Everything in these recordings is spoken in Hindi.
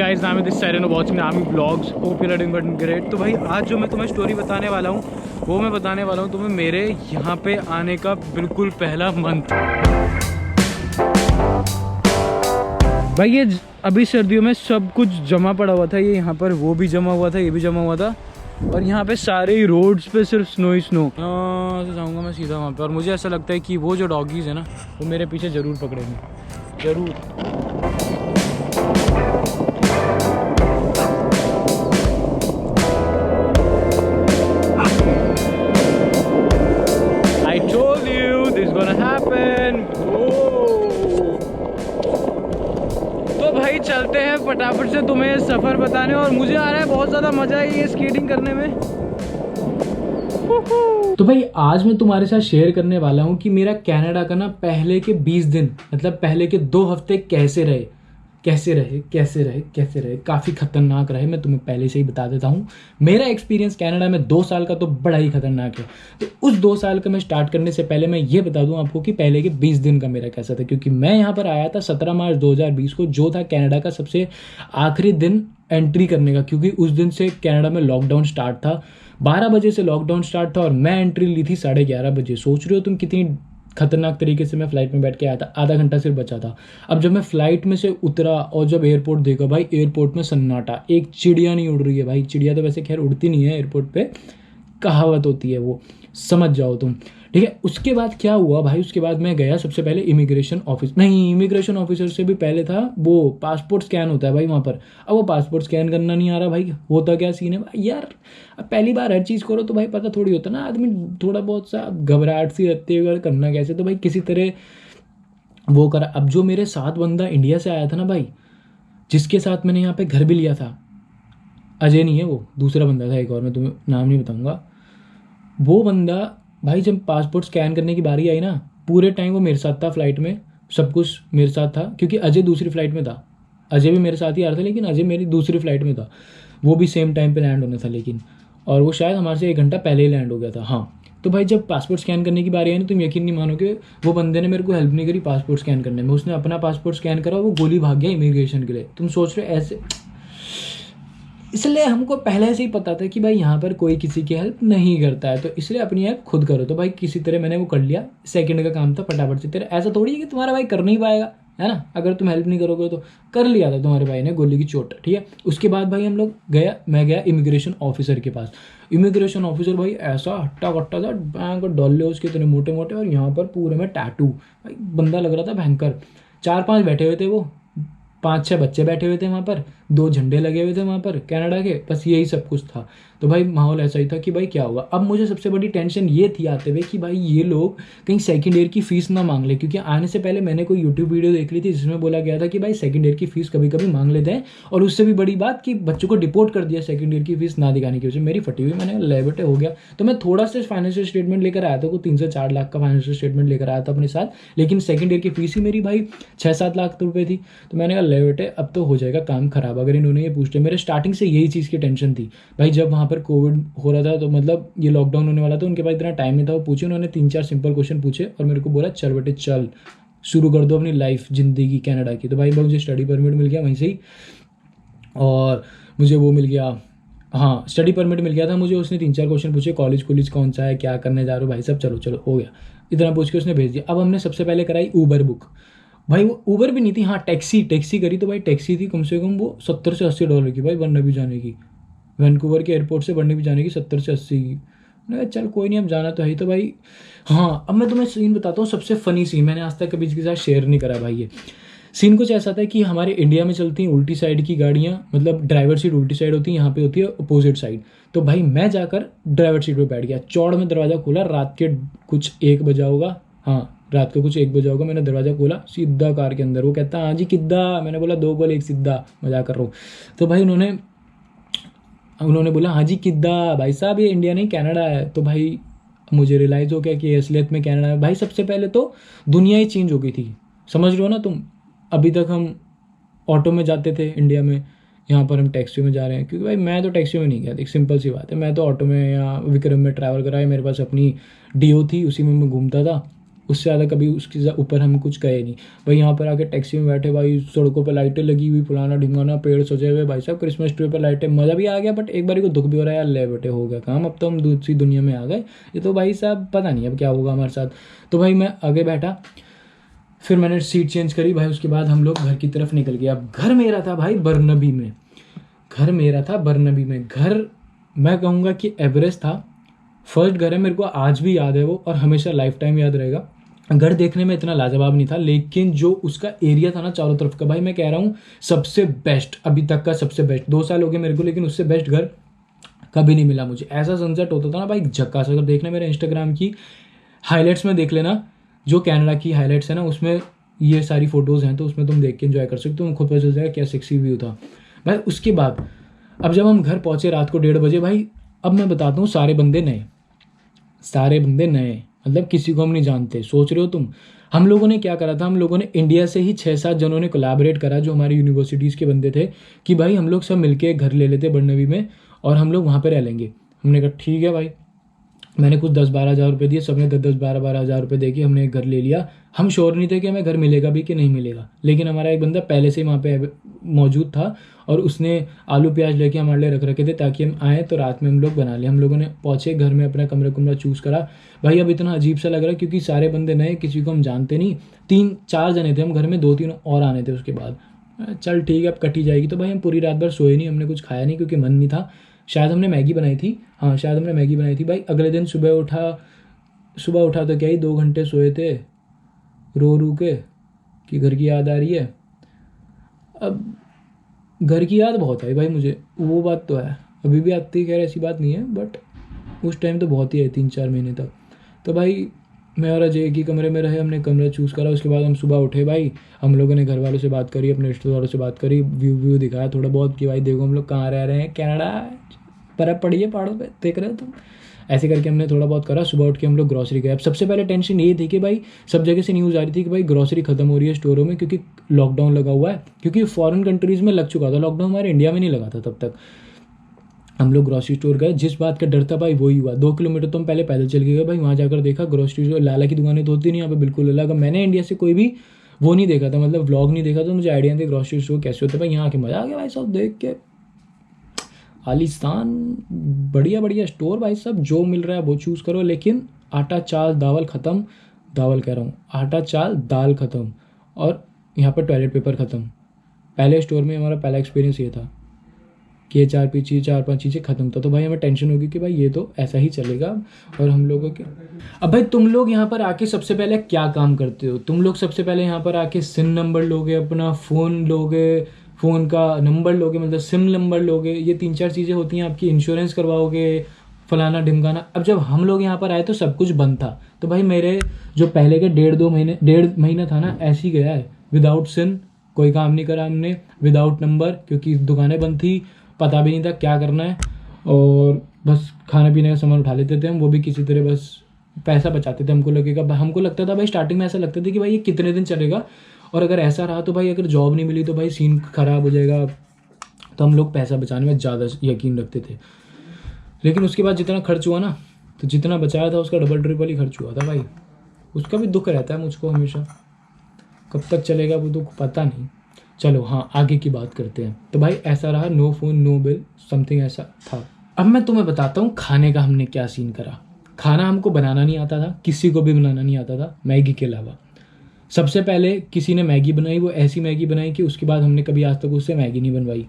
guys, Namit this side and watching Nami vlogs. Hope you're doing great. तो भाई आज जो मैं तुम्हें स्टोरी बताने वाला हूँ वो मैं बताने वाला हूँ तुम्हें मेरे यहाँ पे आने का बिल्कुल पहला मंथ। भाई ये अभी सर्दियों में सब कुछ जमा पड़ा हुआ था, ये यहाँ पर वो भी जमा हुआ था, ये भी जमा हुआ था और यहाँ पे सारे ही रोड्स पे सिर्फ स्नो ही स्नो। तो जाऊँगा मैं सीधा वहाँ पे और मुझे ऐसा लगता है कि वो जो डॉगीज़ है ना वो मेरे पीछे ज़रूर पकड़ेंगे, ज़रूर। I told you this is gonna happen. तो भाई चलते हैं फटाफट से तुम्हें सफ़र बताने और मुझे आ रहा है बहुत ज़्यादा मज़ा है ये स्केटिंग करने में। तो भाई आज मैं तुम्हारे साथ शेयर करने वाला हूँ कि मेरा कनाडा का ना पहले के 20 दिन मतलब पहले के 2 हफ्ते कैसे रहे। काफ़ी खतरनाक रहे, मैं तुम्हें पहले से ही बता देता हूँ। मेरा एक्सपीरियंस कनाडा में 2 साल का तो बड़ा ही खतरनाक है। तो उस 2 साल का मैं स्टार्ट करने से पहले मैं ये बता दूँ आपको कि पहले के 20 दिन का मेरा कैसा था, क्योंकि मैं यहाँ पर आया था 17 मार्च 2020 को, जो था कनाडा का सबसे आखिरी दिन एंट्री करने का, क्योंकि उस दिन से कनाडा में लॉकडाउन स्टार्ट था। 12 बजे से लॉकडाउन स्टार्ट था और मैं एंट्री ली थी 11:30 बजे। सोच रहे हो तुम कितनी खतरनाक तरीके से मैं फ्लाइट में बैठ के आया था, आधा घंटा सिर्फ बचा था। अब जब मैं फ्लाइट में से उतरा और जब एयरपोर्ट देखा, भाई एयरपोर्ट में सन्नाटा, एक चिड़िया नहीं उड़ रही है। भाई चिड़िया तो वैसे खैर उड़ती नहीं है एयरपोर्ट पे, कहावत होती है वो, समझ जाओ तुम, ठीक है। उसके बाद क्या हुआ भाई, उसके बाद मैं गया सबसे पहले इमिग्रेशन ऑफिसर से भी पहले था वो पासपोर्ट स्कैन होता है भाई वहाँ पर। अब वो पासपोर्ट स्कैन करना नहीं आ रहा भाई, होता क्या सीन है भाई यार। अब पहली बार हर चीज़ करो तो भाई पता थोड़ी होता ना, आदमी थोड़ा बहुत सा घबराहट सी रहती है करना कैसे, तो भाई किसी तरह वो करा। अब जो मेरे साथ बंदा इंडिया से आया था ना भाई, जिसके साथ मैंने यहाँ पे घर भी लिया था, अजय नहीं है वो, दूसरा बंदा था एक और, मैं तुम्हें नाम नहीं बताऊँगा। वो बंदा भाई जब पासपोर्ट स्कैन करने की बारी आई ना, पूरे टाइम वो मेरे साथ था फ्लाइट में, सब कुछ मेरे साथ था, क्योंकि अजय दूसरी फ्लाइट में था। अजय भी मेरे साथ ही आ रहा था लेकिन अजय मेरी दूसरी फ्लाइट में था, वो भी सेम टाइम पे लैंड होना था लेकिन, और वो शायद हमारे से 1 घंटा पहले ही लैंड हो गया था। हाँ, तो भाई जब पासपोर्ट स्कैन करने की बारी आई ना, तुम यकीन नहीं मानोगे, वो बंदे ने मेरे को हेल्प नहीं करी पासपोर्ट स्कैन करने में। उसने अपना पासपोर्ट स्कैन करा, वो गोली भाग गया इमिग्रेशन के लिए। तुम सोच रहे ऐसे, इसलिए हमको पहले से ही पता था कि भाई यहाँ पर कोई किसी की हेल्प नहीं करता है, तो इसलिए अपनी हेल्प खुद करो। तो भाई किसी तरह मैंने वो कर लिया, सेकंड का काम था फटाफट से। तेरा ऐसा थोड़ी है कि तुम्हारा भाई कर नहीं पाएगा, है ना, अगर तुम हेल्प नहीं करोगे तो। कर लिया था तुम्हारे भाई ने गोली की चोट, ठीक है। उसके बाद भाई मैं गया इमिग्रेशन ऑफिसर के पास। इमिग्रेशन ऑफिसर भाई ऐसा हट्टा कट्टा था, बैंक डॉले उसके इतने मोटे मोटे, और यहाँ पर पूरे में टैटू, भाई बंदा लग रहा था भयंकर। 4-5 बैठे हुए थे वो, 5-6 बच्चे बैठे हुए थे वहाँ पर, 2 झंडे लगे हुए थे वहाँ पर कनाडा के, बस यही सब कुछ था। तो भाई माहौल ऐसा ही था कि भाई क्या होगा। अब मुझे सबसे बड़ी टेंशन ये थी आते हुए कि भाई ये लोग कहीं सेकंड ईयर की फ़ीस ना मांग ले, क्योंकि आने से पहले मैंने कोई यूट्यूब वीडियो देख ली थी जिसमें बोला गया था कि भाई सेकंड ईयर की फ़ीस कभी कभी मांग लेते हैं, और उससे भी बड़ी बात कि बच्चों को डिपोर्ट कर दिया सेकंड ईयर की फ़ीस ना दिखाने की वजह से। मेरी फटी हुई, मैंने ले बेटे हो गया। तो मैं थोड़ा सा फाइनेंशियल स्टेटमेंट लेकर आया था, को 3 से 4 लाख का फाइनेंशियल स्टेटमेंट लेकर आया था अपने साथ, लेकिन सेकंड ईयर की फ़ीस ही मेरी भाई 6-7 लाख रुपये थी। तो मैंने कहा ले बेटे अब तो हो जाएगा काम खराब अगर इन्होंने ये पूछ लिया। मेरे स्टार्टिंग से यही चीज़ की टेंशन थी भाई। जब वहाँ पर कोविड हो रहा था, तो मतलब ये लॉकडाउन होने वाला था, उनके पास इतना टाइम नहीं था। वो पूछे, उन्होंने 3-4 सिंपल क्वेश्चन पूछे और मेरे को बोला चल बेटे चल शुरू कर दो अपनी लाइफ जिंदगी कनाडा की। तो भाई मुझे स्टडी परमिट मिल गया वहीं से ही, और मुझे वो मिल गया, हाँ स्टडी परमिट मिल गया था मुझे। उसने 3-4 क्वेश्चन पूछे, कॉलेज कौन सा है, क्या करने जा रहे हो भाई सब, चलो हो गया, इतना पूछ के उसने भेज दिया। अब हमने सबसे पहले कराई ऊबर बुक। भाई वो ऊबर भी नहीं थी, हाँ टैक्सी करी। तो भाई टैक्सी थी कम से कम वो $70 से $80 की भाई, बर्नाबी जाने की, वैंकूवर के एयरपोर्ट से बर्नाबी जाने की 70 से 80 की। मैंने कहा चल कोई नहीं, अब जाना तो है ही। तो भाई हाँ, अब मैं तुम्हें सीन बताता हूँ, सबसे फ़नी सीन, मैंने आज तक कभी इसके साथ शेयर नहीं करा भाई। ये सीन कुछ ऐसा था कि हमारे इंडिया में चलती हैं उल्टी साइड की गाड़ियाँ, मतलब ड्राइवर सीट उल्टी साइड होती है, यहाँ पे होती है अपोजिट साइड। तो भाई मैं जाकर ड्राइवर सीट पे बैठ गया, चौड़ में दरवाज़ा खोला, रात के कुछ 1 बजा होगा, हाँ रात को कुछ 1 बजा होगा। मैंने दरवाज़ा खोला, सीधा कार के अंदर। वो कहता हाँ जी किद्दा, मैंने बोला 2 गोल 1 सीधा, मजाक कर रहा हूँ। तो भाई उन्होंने बोला हाँ जी किद्दा, भाई साहब ये इंडिया नहीं कनाडा है। तो भाई मुझे रियलाइज़ हो गया कि असलियत में कनाडा है। भाई सबसे पहले तो दुनिया ही चेंज हो गई थी, समझ रहे हो ना तुम। अभी तक हम ऑटो में जाते थे इंडिया में, यहाँ पर हम टैक्सी में जा रहे हैं, क्योंकि भाई मैं तो टैक्सी में नहीं गया, एक सिंपल सी बात है, मैं तो ऑटो में या विक्रम में ट्रैवल करा है। मेरे पास अपनी डीओ थी, उसी में मैं घूमता था, उससे ज़्यादा कभी उसके ऊपर हम कुछ कहे नहीं भाई। यहाँ पर आके टैक्सी में बैठे भाई, सड़कों पर लाइटें लगी हुई, फुलाना ढिंगाना, पेड़ सजे हुए भाई साहब, क्रिसमस ट्री पर लाइटें, मज़ा भी आ गया। बट एक बार को दुख भी हो रहा है यार, ले बेटे हो गया काम, अब तो हम दूसरी दुनिया में आ गए, ये तो भाई साहब पता नहीं अब क्या होगा हमारे साथ। तो भाई मैं आगे बैठा, फिर मैंने सीट चेंज करी भाई। उसके बाद हम लोग घर की तरफ निकल गए। अब घर मेरा था भाई बरनबी में, घर मेरा था बरनबी में। घर मैं कहूँगा कि एवरेस्ट था, फर्स्ट घर है, मेरे को आज भी याद है वो, और हमेशा लाइफ टाइम याद रहेगा। घर देखने में इतना लाजवाब नहीं था, लेकिन जो उसका एरिया था ना चारों तरफ का, भाई मैं कह रहा हूँ सबसे बेस्ट, अभी तक का सबसे बेस्ट। 2 साल हो गए मेरे को, लेकिन उससे बेस्ट घर कभी नहीं मिला मुझे। ऐसा सनसेट होता था ना भाई, झक्कास। अगर देखना मेरे इंस्टाग्राम की हाईलाइट्स में देख लेना, जो कनाडा की हाईलाइट्स है ना, उसमें ये सारी फोटोज़ हैं, तो उसमें तुम देख के एंजॉय कर सकते हो, खुद पता चल जाएगा क्या सेक्सी व्यू था भाई। उसके बाद अब जब हम घर पहुँचे रात को 1:30 बजे भाई, अब मैं बताता हूँ, सारे बंदे नए, सारे बंदे नए, मतलब किसी को हम नहीं जानते। सोच रहे हो तुम, हम लोगों ने क्या करा था, हम लोगों ने इंडिया से ही 6-7 जनों ने कोलैबोरेट करा, जो हमारी यूनिवर्सिटीज़ के बंदे थे, कि भाई हम लोग सब मिलके घर ले लेते बरनबी में और हम लोग वहाँ पे रह लेंगे। हमने कहा ठीक है भाई। मैंने कुछ 10-12 हज़ार रुपये दिए, सबने 10-12 हज़ार रुपये दे के हमने एक घर ले लिया। हम श्योर नहीं थे कि हमें घर मिलेगा भी कि नहीं मिलेगा, लेकिन हमारा एक बंदा पहले से ही वहाँ पे मौजूद था और उसने आलू प्याज लेके हमारे लिए रख रखे थे, ताकि हम आएँ तो रात में हम लोग बना लें। हम लोगों ने पहुँचे घर में, अपना कमरा चूज़ करा भाई। अब इतना अजीब सा लग रहा है क्योंकि सारे बंदे नए, किसी को हम जानते नहीं। 3-4 जने थे हम घर में, 2-3 और आने थे उसके बाद। चल ठीक है अब कटी जाएगी। तो भाई हम पूरी रात भर सोए नहीं, हमने कुछ खाया नहीं क्योंकि मन नहीं था। शायद हमने मैगी बनाई थी, हाँ शायद हमने मैगी बनाई थी भाई। अगले दिन सुबह उठा तो क्या ही 2 घंटे सोए थे रो के कि घर की याद आ रही है। अब घर की याद बहुत आई भाई मुझे, वो बात तो है, अभी भी आती है, खैर ऐसी बात नहीं है, बट उस टाइम तो बहुत ही है, 3-4 महीने तक। तो भाई मैं और अजय एक ही कमरे में रहे, हमने कमरा चूज़ करा। उसके बाद हम सुबह उठे भाई, हम लोगों ने घर वालों से बात करी, अपने रिश्तेदारों से बात करी, व्यू दिखाया थोड़ा बहुत कि भाई देखो हम लोग कहाँ रह रहे हैं, कनाडा, बर्फ़ पड़ी है पहाड़ों पे, देख रहे हो तुम। ऐसे करके हमने थोड़ा बहुत करा। सुबह उठ के हम लोग ग्रॉसरी गए। अब सबसे पहले टेंशन ये थी कि भाई सब जगह से न्यूज़ आ रही थी कि भाई ग्रॉसरी खत्म हो रही है स्टोरों में, क्योंकि लॉकडाउन लगा हुआ है। क्योंकि फॉरेन कंट्रीज़ में लग चुका था लॉकडाउन, हमारे इंडिया में नहीं लगा था तब तक। हम लोग ग्रॉसरी स्टोर गए, जिस बात का डर था भाई वही हुआ। 2 किलोमीटर तो हम पहले पैदल चल के गए भाई। वहाँ जाकर देखा ग्रॉसरी स्टोर, लाला की दुकानें तो होती नहीं यहाँ पे, बिल्कुल अलग। मैंने इंडिया से कोई भी वो नहीं देखा था, मतलब व्लॉग नहीं देखा, तो मुझे आइडिया नहीं था ग्रॉसरी स्टोर कैसे होते भाई। यहाँ आके मज़ा आ गया भाई सब देख के, आलीशान बढ़िया स्टोर भाई साहब, जो मिल रहा है वो चूज़ करो। लेकिन आटा चाल दावल ख़त्म, दावल कह रहा हूँ, आटा चाल दाल ख़त्म, और यहाँ पर टॉयलेट पेपर ख़त्म। पहले स्टोर में हमारा पहला एक्सपीरियंस ये था कि ये 4-5 चीज़ें ख़त्म था। तो भाई हमें टेंशन होगी कि भाई ये तो ऐसा ही चलेगा। और हम लोगों के, अब भाई तुम लोग यहाँ पर आके सबसे पहले क्या काम करते हो? तुम लोग सबसे पहले यहाँ पर आके सिम नंबर लोगे, अपना फ़ोन लोगे, फ़ोन का नंबर लोगे, मतलब सिम नंबर लोगे, ये 3-4 चीज़ें होती हैं आपकी। इंश्योरेंस करवाओगे, फलाना ढिमकाना। अब जब हम लोग यहाँ पर आए तो सब कुछ बंद था। तो भाई मेरे जो पहले के 1.5 महीना था ना, ऐसे ही गया है विदाउट सिम। कोई काम नहीं करा हमने, विदाउट नंबर, क्योंकि दुकानें बंद थी, पता भी नहीं था क्या करना है, और बस खाने पीने का सामान उठा लेते थे हम, वो भी किसी तरह बस पैसा बचाते थे। हमको लगता था भाई, स्टार्टिंग में ऐसा लगता था कि भाई ये कितने दिन चलेगा, और अगर ऐसा रहा तो भाई अगर जॉब नहीं मिली तो भाई सीन ख़राब हो जाएगा। तो हम लोग पैसा बचाने में ज़्यादा यकीन रखते थे। लेकिन उसके बाद जितना खर्च हुआ ना, तो जितना बचाया था उसका डबल ट्रिपल ही खर्च हुआ था भाई। उसका भी दुख रहता है मुझको हमेशा, कब तक चलेगा वो दुख पता नहीं। चलो हाँ, आगे की बात करते हैं। तो भाई ऐसा रहा, no phone no bill, something ऐसा था। अब मैं तुम्हें बताता हूँ खाने का हमने क्या सीन करा। खाना हमको बनाना नहीं आता था, किसी को भी बनाना नहीं आता था मैगी के अलावा। सबसे पहले किसी ने मैगी बनाई, वो ऐसी मैगी बनाई कि उसके बाद हमने कभी आज तक उससे मैगी नहीं बनवाई।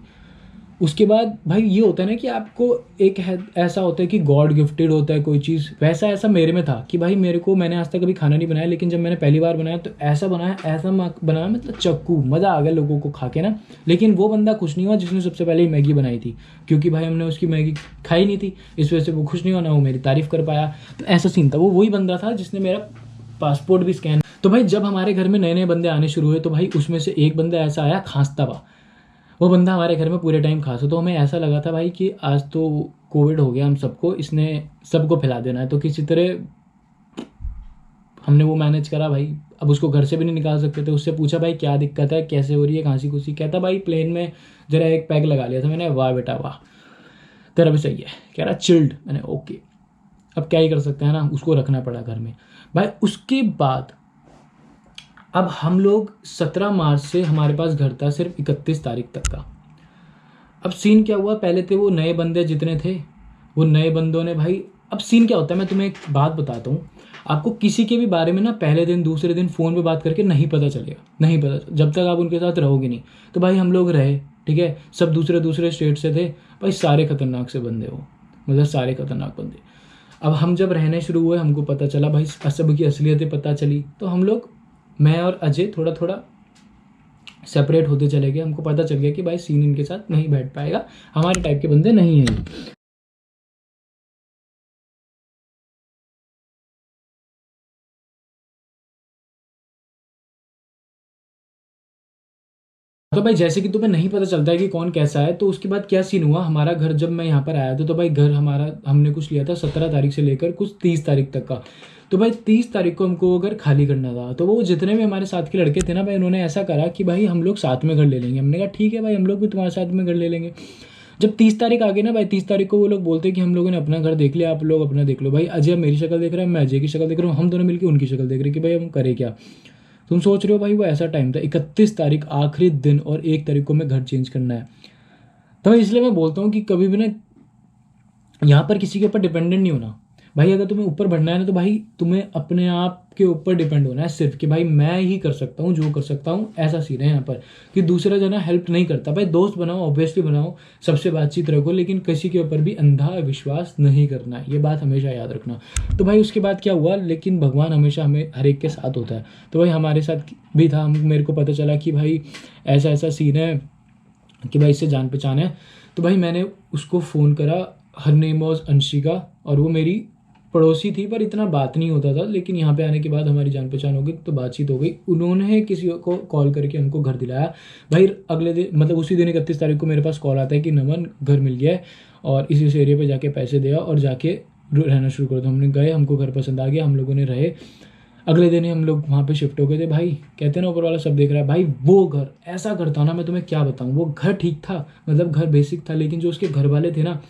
उसके बाद भाई ये होता है ना कि आपको एक ऐसा होता है कि गॉड गिफ्टेड होता है कोई चीज़, वैसा ऐसा मेरे में था कि भाई मैंने आज तक कभी खाना नहीं बनाया, लेकिन जब मैंने पहली बार बनाया तो ऐसा बनाया मतलब चक्कू, मज़ा आ गया लोगों को खा के ना। लेकिन वो बंदा खुश नहीं हुआ जिसने सबसे पहले ही मैगी बनाई थी, क्योंकि भाई हमने उसकी मैगी खाई नहीं थी, इस वजह से वो खुश नहीं हुआ, ना वो मेरी तारीफ़ कर पाया। तो ऐसा सीन था। वो वही बंदा था जिसने मेरा पासपोर्ट भी स्कैन। तो भाई जब हमारे घर में नए नए बंदे आने शुरू हुए, तो भाई उसमें से एक बंदा ऐसा आया खांसता हुआ। वो बंदा हमारे घर में पूरे टाइम खांसा, तो हमें ऐसा लगा था भाई कि आज तो कोविड हो गया हम सबको, इसने सबको फैला देना है। तो किसी तरह हमने वो मैनेज करा भाई। अब उसको घर से भी नहीं निकाल सकते थे। उससे पूछा भाई क्या दिक्कत है, कैसे हो रही है खांसी खुशी, कहता भाई प्लेन में जरा एक पैक लगा लिया था मैंने। वाह बेटा वाह, तेरा भी सही है, कह रहा चिल्ड। मैंने ओके। अब क्या ही कर सकते हैं ना, उसको रखना पड़ा घर में भाई। उसके बाद अब हम लोग 17 मार्च से हमारे पास घर था सिर्फ 31 तारीख तक का। अब सीन क्या हुआ, पहले थे वो नए बंदे जितने थे, वो नए बंदों ने भाई, अब सीन क्या होता है मैं तुम्हें एक बात बताता हूँ। आपको किसी के भी बारे में ना पहले दिन दूसरे दिन फ़ोन पे बात करके नहीं पता चलेगा, नहीं पता जब तक आप उनके साथ रहोगे नहीं। तो भाई हम लोग रहे, ठीक है, सब दूसरे दूसरे स्टेट से थे भाई, सारे खतरनाक से बंदे हो, मतलब सारे खतरनाक बंदे। अब हम जब रहने शुरू हुए हमको पता चला भाई, सब की असलियतें पता चली, तो हम लोग, मैं और अजय थोड़ा थोड़ा सेपरेट होते चले गए। हमको पता चल गया कि भाई सीन इनके साथ नहीं बैठ पाएगा, हमारे टाइप के बंदे नहीं हैं ये। तो भाई जैसे कि तुम्हें नहीं पता चलता है कि कौन कैसा है, तो उसके बाद क्या सीन हुआ, हमारा घर जब मैं यहाँ पर आया था तो भाई घर हमारा हमने कुछ लिया था 17 तारीख से लेकर कुछ 30 तारीख तक का। तो भाई 30 तारीख को हमको वो घर खाली करना था। तो वो जितने भी हमारे साथ के लड़के थे ना भाई, उन्होंने ऐसा करा कि भाई हम लोग साथ में घर ले लेंगे। हमने कहा ठीक है भाई, हम लोग भी तुम्हारे साथ में घर ले लेंगे। जब 30 तारीख आ गई ना भाई, 30 तारीख को वो लोग बोलते हैं कि हम लोगों ने अपना घर देख लिया, आप लोग अपना देख लो। भाई अजय मेरी शक्ल देख रहा है, मैं अजय की शक्ल देख रहा हूँ, हम दोनों मिलकर उनकी शक्ल देख रहे हैं कि भाई हम करें क्या। तुम सोच रहे हो भाई, वो ऐसा टाइम था 31 तारीख आखिरी दिन, और 1 तारीख को मैं घर चेंज करना है। तो इसलिए मैं बोलता हूँ कि कभी भी ना यहाँ पर किसी के ऊपर डिपेंडेंट नहीं होना भाई। अगर तुम्हें ऊपर बढ़ना है ना तो भाई तुम्हें अपने आप के ऊपर डिपेंड होना है सिर्फ, कि भाई मैं ही कर सकता हूँ जो कर सकता हूँ, ऐसा सीन है यहाँ पर। कि दूसरा जना हेल्प नहीं करता भाई। दोस्त बनाओ, ऑब्वियसली बनाओ, सबसे बातचीत रखो, लेकिन किसी के ऊपर भी अंधा विश्वास नहीं करना है, ये बात हमेशा याद रखना। तो भाई उसके बाद क्या हुआ, लेकिन भगवान हमेशा हमें हर एक के साथ होता है। तो भाई हमारे साथ भी था, मेरे को पता चला कि भाई ऐसा ऐसा सीन है कि भाई इससे जान पहचान है। तो भाई मैंने उसको फ़ोन करा, हर नेम वॉज अंशिका, और वो मेरी पड़ोसी थी, पर इतना बात नहीं होता था। लेकिन यहाँ पे आने के बाद हमारी जान पहचान हो गई, तो बातचीत हो गई। उन्होंने किसी को कॉल करके हमको घर दिलाया भाई। अगले दिन मतलब उसी दिन 31 तारीख को मेरे पास कॉल आता है कि नमन घर मिल गया है, और इस एरिया पे जाके पैसे दिया और जाके रहना शुरू कर दो। हमने गए, हमको घर पसंद आ गया, हम लोगों ने रहे। अगले दिन ही हम लोग वहाँ पे शिफ्ट हो गए थे भाई। कहते हैं ना ऊपर वाला सब देख रहा है भाई। वो घर ऐसा घर था ना, मैं तुम्हें क्या बताऊँ। वो घर ठीक था, मतलब घर बेसिक था, लेकिन जो उसके घर वाले थे ना,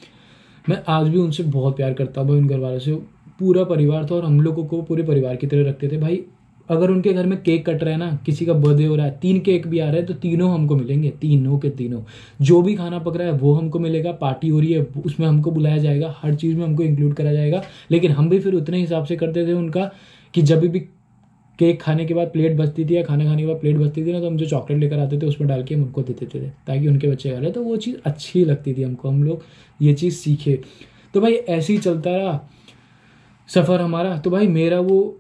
मैं आज भी उनसे बहुत प्यार करता हूँ भाई। उन घर वालों से पूरा परिवार था, और हम लोगों को पूरे परिवार की तरह रखते थे भाई। अगर उनके घर में केक कट रहा है ना, किसी का बर्थडे हो रहा है, 3 केक भी आ रहे हैं, तो तीनों हमको मिलेंगे, तीनों के तीनों। जो भी खाना पक रहा है वो हमको मिलेगा, पार्टी हो रही है उसमें हमको बुलाया जाएगा, हर चीज़ में हमको इंक्लूड करा जाएगा। लेकिन हम भी फिर उतने हिसाब से करते थे उनका, कि जब भी केक खाने के बाद प्लेट बचती थी, या खाना खाने के बाद प्लेट बचती थी ना, तो हम जो चॉकलेट लेकर आते थे उसमें डाल के हम उनको देते थे, ताकि उनके बच्चे खा रहे। तो वो चीज़ अच्छी लगती थी हमको, हम लोग ये चीज़ सीखे। तो भाई ऐसे ही चलता रहा सफ़र हमारा। तो भाई मेरा वो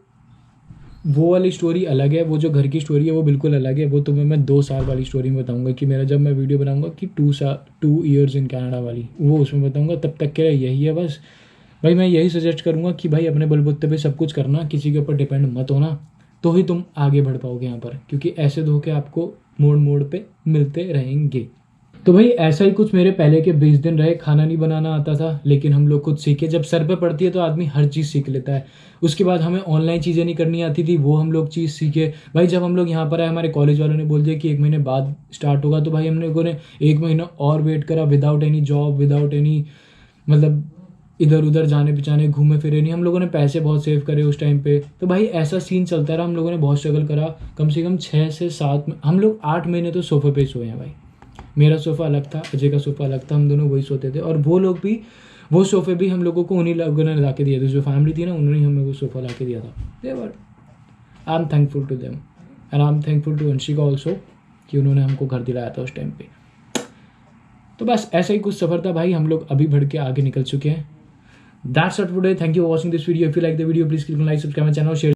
वाली स्टोरी अलग है, वो जो घर की स्टोरी है वो बिल्कुल अलग है। वो तुम्हें मैं 2 साल वाली स्टोरी में बताऊंगा, कि मेरा जब मैं वीडियो बनाऊंगा कि 2 ईयर्स इन कनाडा वाली, वो उसमें बताऊंगा। तब तक के लिए यही है बस भाई। मैं यही सजेस्ट करूंगा कि भाई अपने बलबूते पे सब कुछ करना, किसी के ऊपर डिपेंड मत होना, तो ही तुम आगे बढ़ पाओगे यहाँ पर। क्योंकि ऐसे धोखे आपको मोड़ मोड़ पे मिलते रहेंगे। तो भाई ऐसा ही कुछ मेरे पहले के 20 दिन रहे। खाना नहीं बनाना आता था, लेकिन हम लोग खुद सीखे। जब सर पे पड़ती है तो आदमी हर चीज़ सीख लेता है। उसके बाद हमें ऑनलाइन चीज़ें नहीं करनी आती थी, वो हम लोग चीज़ सीखे भाई। जब हम लोग यहाँ पर आए, हमारे कॉलेज वालों ने बोल दिया कि 1 महीने बाद स्टार्ट होगा, तो भाई हम लोगों ने 1 महीना और वेट करा, without any job, without any मतलब इधर उधर जाने पिछाने, घूमे फिरे नहीं। हम लोगों ने पैसे बहुत सेव करे उस टाइम पे। तो भाई ऐसा सीन चलता रहा, हम लोगों ने बहुत स्ट्रगल करा। कम से कम 6 से 7 हम लोग 8 महीने तो सोफे पे सोए हैं भाई। मेरा सोफ़ा अलग था, अजय का सोफ़ा अलग था, हम दोनों वही सोते थे। और वो लोग भी, वो सोफ़े भी हम लोगों को उन्हीं लोगों ने ला के दिए थे। जो फैमिली थी ना, उन्होंने हमें वो सोफ़ा ला के दिया था। They were, I am thankful to them, and I am thankful to Anshika also, कि उन्होंने हमको घर दिलाया था उस टाइम पे। तो बस ऐसा ही कुछ सफ़र था भाई। हम लोग अभी बढ़ के आगे निकल चुके हैं। That's it today. Thank you for watching this video. If you like the video please click like, subscribe my channel, share